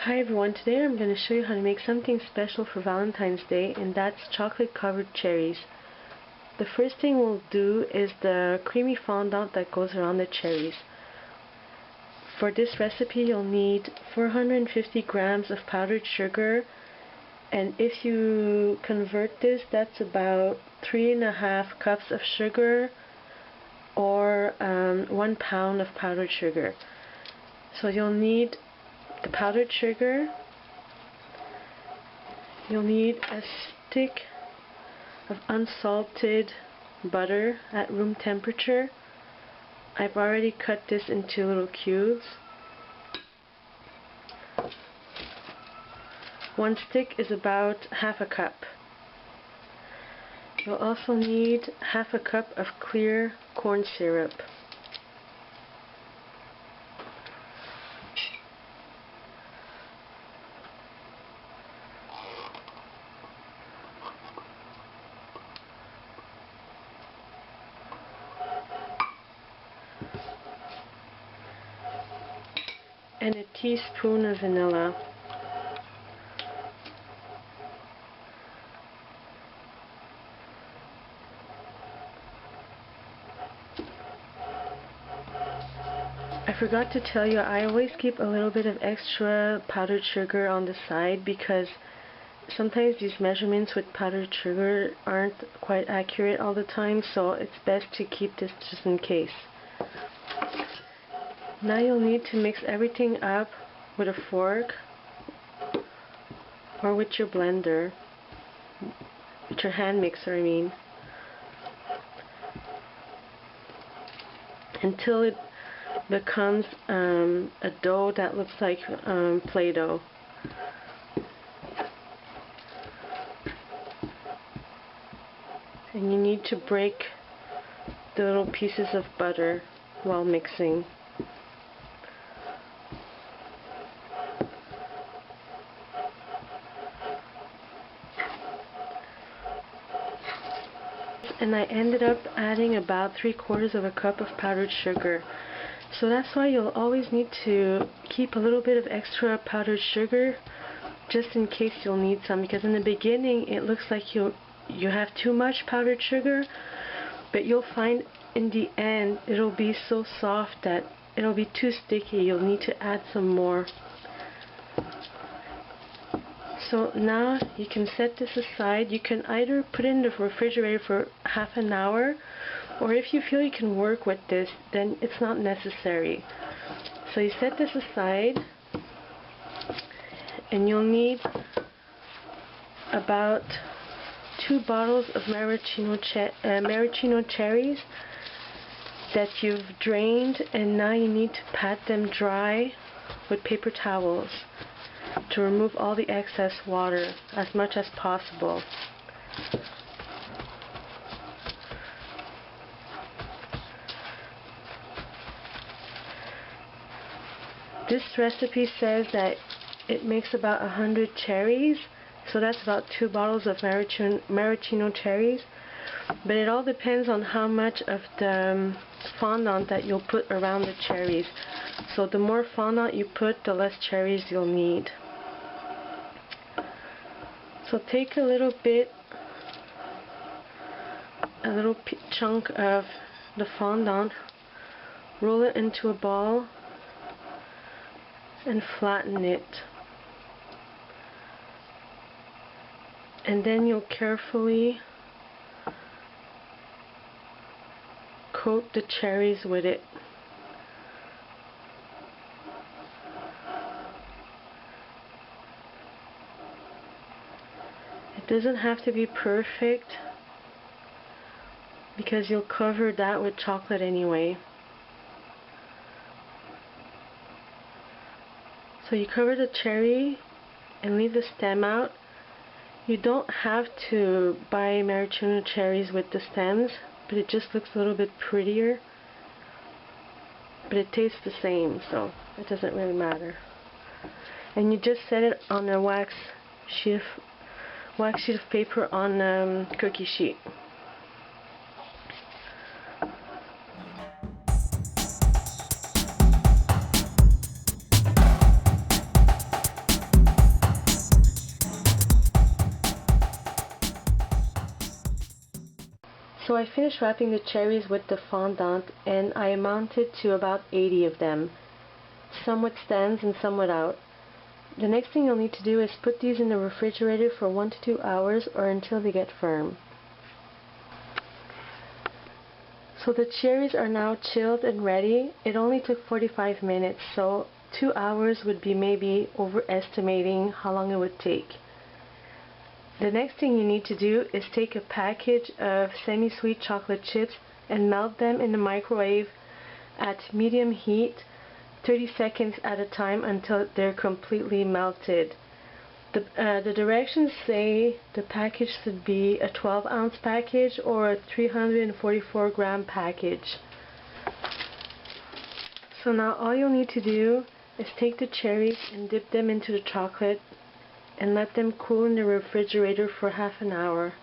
Hi everyone, today I'm going to show you how to make something special for Valentine's Day, and that's chocolate-covered cherries. The first thing we'll do is the creamy fondant that goes around the cherries. For this recipe you'll need 450 grams of powdered sugar, and if you convert this, that's about 3.5 cups of sugar or 1 pound of powdered sugar. So you'll need the powdered sugar, you'll need a stick of unsalted butter at room temperature. I've already cut this into little cubes. 1 stick is about half a cup. You'll also need half a cup of clear corn syrup. And a teaspoon of vanilla. I forgot to tell you, I always keep a little bit of extra powdered sugar on the side because sometimes these measurements with powdered sugar aren't quite accurate all the time, so it's best to keep this just in case. Now you'll need to mix everything up with a fork or with your blender, with your hand mixer I mean, until it becomes a dough that looks like Play-Doh. And you need to break the little pieces of butter while mixing. And I ended up adding about 3/4 of a cup of powdered sugar. So that's why you'll always need to keep a little bit of extra powdered sugar just in case you'll need some, because in the beginning it looks like you have too much powdered sugar, but you'll find in the end it'll be so soft that it'll be too sticky. You'll need to add some more. So now you can set this aside. You can either put it in the refrigerator for half an hour, or if you feel you can work with this, then it's not necessary. So you set this aside, and you'll need about 2 bottles of maraschino cherries that you've drained, and now you need to pat them dry with paper towels to remove all the excess water as much as possible. This recipe says that it makes about 100 cherries, so that's about 2 bottles of maraschino cherries, but it all depends on how much of the fondant that you'll put around the cherries. So the more fondant you put, the less cherries you'll need. So take a little chunk of the fondant, roll it into a ball, and flatten it. And then you'll carefully coat the cherries with it. It doesn't have to be perfect because you'll cover that with chocolate anyway. So you cover the cherry and leave the stem out. You don't have to buy maraschino cherries with the stems, but it just looks a little bit prettier. But it tastes the same, so it doesn't really matter. And you just set it on a wax sheet of paper on cookie sheet. So I finished wrapping the cherries with the fondant, and I amounted to about 80 of them, some with stems and some without. The next thing you'll need to do is put these in the refrigerator for 1 to 2 hours or until they get firm. So the cherries are now chilled and ready. It only took 45 minutes, so 2 hours would be maybe overestimating how long it would take. The next thing you need to do is take a package of semi-sweet chocolate chips and melt them in the microwave at medium heat, 30 seconds at a time until they're completely melted. The directions say the package should be a 12-ounce package or a 344-gram package. So now all you'll need to do is take the cherries and dip them into the chocolate and let them cool in the refrigerator for half an hour.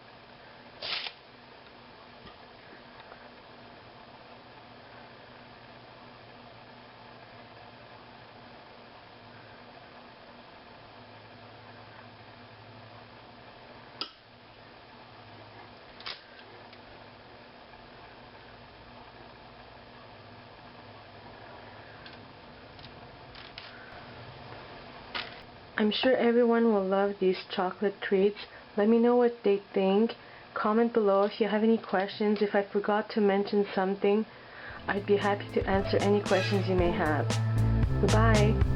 I'm sure everyone will love these chocolate treats. Let me know what they think. Comment below if you have any questions. If I forgot to mention something, I'd be happy to answer any questions you may have. Goodbye!